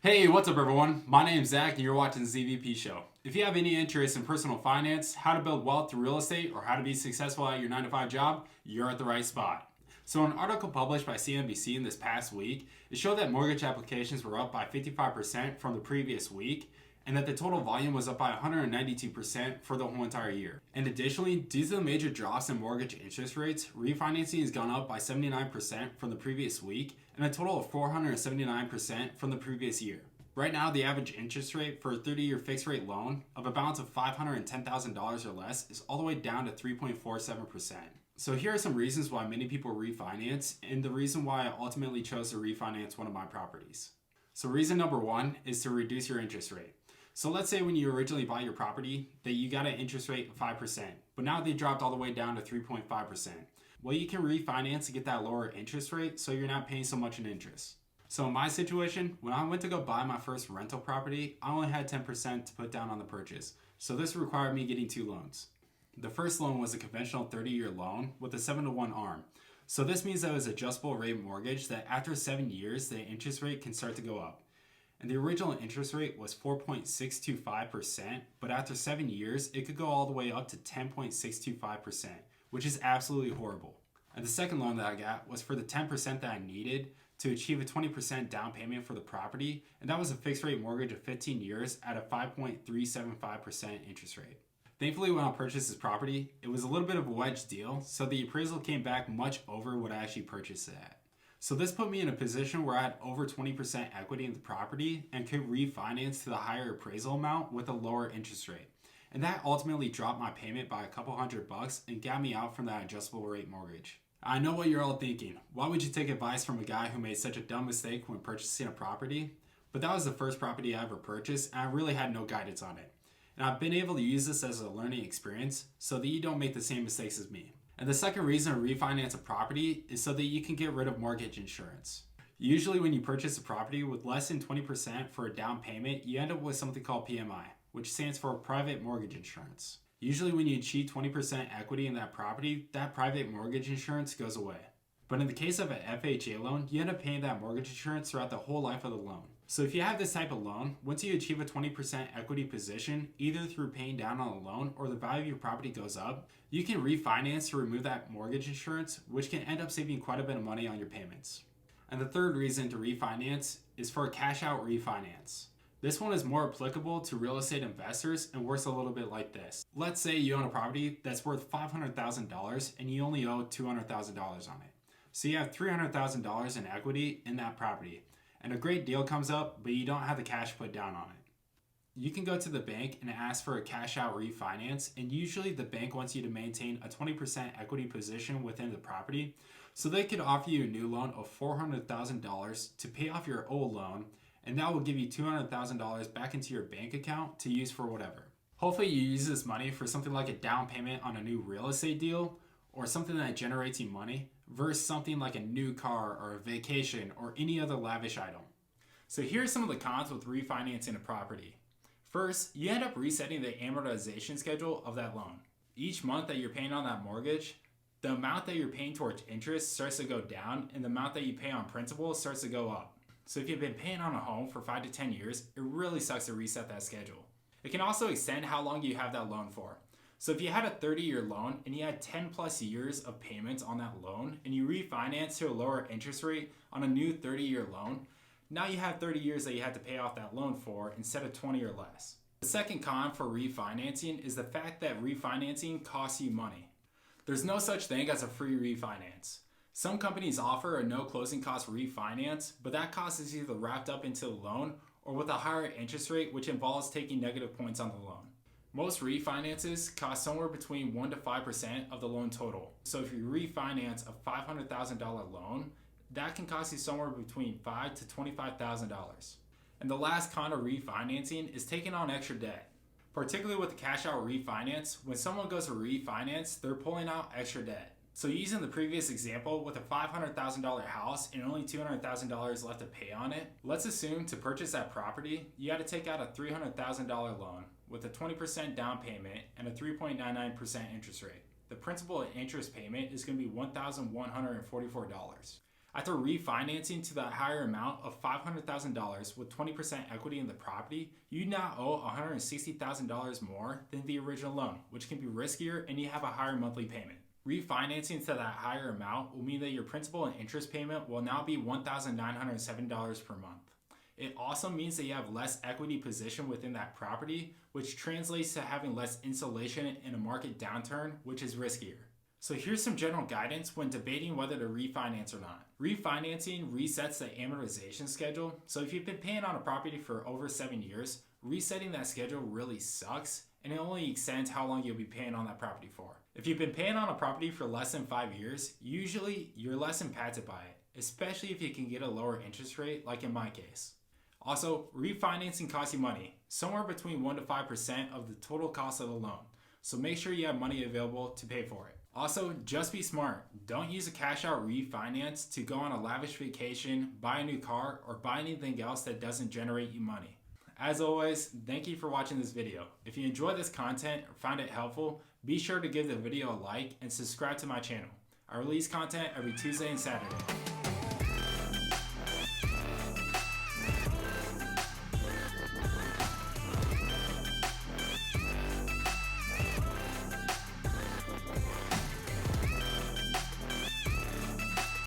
Hey, what's up everyone? My name's Zach and you're watching the ZVP Show. If you have any interest in personal finance, how to build wealth through real estate, or how to be successful at your 9-to-5 job, you're at the right spot. So an article published by CNBC in this past week, it showed that mortgage applications were up by 55% from the previous week, and that the total volume was up by 192% for the whole entire year. And additionally, due to the major drops in mortgage interest rates, refinancing has gone up by 79% from the previous week, and a total of 479% from the previous year. Right now, the average interest rate for a 30-year fixed rate loan of a balance of $510,000 or less is all the way down to 3.47%. So here are some reasons why many people refinance, and the reason why I ultimately chose to refinance one of my properties. So reason number one is to reduce your interest rate. So let's say when you originally bought your property that you got an interest rate of 5%, but now they dropped all the way down to 3.5%. Well, you can refinance to get that lower interest rate so you're not paying so much in interest. So in my situation, when I went to go buy my first rental property, I only had 10% to put down on the purchase. So this required me getting two loans. The first loan was a conventional 30-year loan with a 7-to-1 ARM. So this means that it was an adjustable rate mortgage that after 7 years, the interest rate can start to go up. And the original interest rate was 4.625%, but after 7 years, it could go all the way up to 10.625%, which is absolutely horrible. And the second loan that I got was for the 10% that I needed to achieve a 20% down payment for the property, and that was a fixed rate mortgage of 15 years at a 5.375% interest rate. Thankfully, when I purchased this property, it was a little bit of a wedge deal, so the appraisal came back much over what I actually purchased it at. So this put me in a position where I had over 20% equity in the property and could refinance to the higher appraisal amount with a lower interest rate. And that ultimately dropped my payment by a couple $100 and got me out from that adjustable rate mortgage. I know what you're all thinking. Why would you take advice from a guy who made such a dumb mistake when purchasing a property? But that was the first property I ever purchased, and I really had no guidance on it. And I've been able to use this as a learning experience so that you don't make the same mistakes as me. And the second reason to refinance a property is so that you can get rid of mortgage insurance. Usually when you purchase a property with less than 20% for a down payment, you end up with something called PMI, which stands for private mortgage insurance. Usually when you achieve 20% equity in that property, that private mortgage insurance goes away. But in the case of an FHA loan, you end up paying that mortgage insurance throughout the whole life of the loan. So if you have this type of loan, once you achieve a 20% equity position, either through paying down on the loan or the value of your property goes up, you can refinance to remove that mortgage insurance, which can end up saving quite a bit of money on your payments. And the third reason to refinance is for a cash out refinance. This one is more applicable to real estate investors and works a little bit like this. Let's say you own a property that's worth $500,000 and you only owe $200,000 on it. So you have $300,000 in equity in that property, and a great deal comes up, but you don't have the cash put down on it. You can go to the bank and ask for a cash out refinance, and usually the bank wants you to maintain a 20% equity position within the property, so they could offer you a new loan of $400,000 to pay off your old loan, and that will give you $200,000 back into your bank account to use for whatever. Hopefully you use this money for something like a down payment on a new real estate deal, or something that generates you money, versus something like a new car or a vacation or any other lavish item. So here's some of the cons with refinancing a property. First, you end up resetting the amortization schedule of that loan. Each month that you're paying on that mortgage, the amount that you're paying towards interest starts to go down, and the amount that you pay on principal starts to go up. So if you've been paying on a home for 5 to 10 years, it really sucks to reset that schedule. It can also extend how long you have that loan for. So if you had a 30-year loan and you had 10 plus years of payments on that loan and you refinance to a lower interest rate on a new 30-year loan, now you have 30 years that you have to pay off that loan for instead of 20 or less. The second con for refinancing is the fact that refinancing costs you money. There's no such thing as a free refinance. Some companies offer a no closing cost refinance, but that cost is either wrapped up into the loan or with a higher interest rate, which involves taking negative points on the loan. Most refinances cost somewhere between 1 to 5% of the loan total. So if you refinance a $500,000 loan, that can cost you somewhere between $5,000 to $25,000. And the last con of refinancing is taking on extra debt. Particularly with the cash out refinance, when someone goes to refinance, they're pulling out extra debt. So using the previous example with a $500,000 house and only $200,000 left to pay on it, let's assume to purchase that property, you had to take out a $300,000 loan with a 20% down payment and a 3.99% interest rate. The principal and interest payment is going to be $1,144. After refinancing to that higher amount of $500,000 with 20% equity in the property, you now owe $160,000 more than the original loan, which can be riskier and you have a higher monthly payment. Refinancing to that higher amount will mean that your principal and interest payment will now be $1,907 per month. It also means that you have less equity position within that property, which translates to having less insulation in a market downturn, which is riskier. So here's some general guidance when debating whether to refinance or not. Refinancing resets the amortization schedule. So if you've been paying on a property for over 7 years, resetting that schedule really sucks, and it only extends how long you'll be paying on that property for. If you've been paying on a property for less than 5 years, usually you're less impacted by it, especially if you can get a lower interest rate like in my case. Also, refinancing costs you money, somewhere between 1 to 5% of the total cost of the loan. So make sure you have money available to pay for it. Also, just be smart. Don't use a cash out refinance to go on a lavish vacation, buy a new car, or buy anything else that doesn't generate you money. As always, thank you for watching this video. If you enjoyed this content or found it helpful, be sure to give the video a like and subscribe to my channel. I release content every Tuesday and Saturday.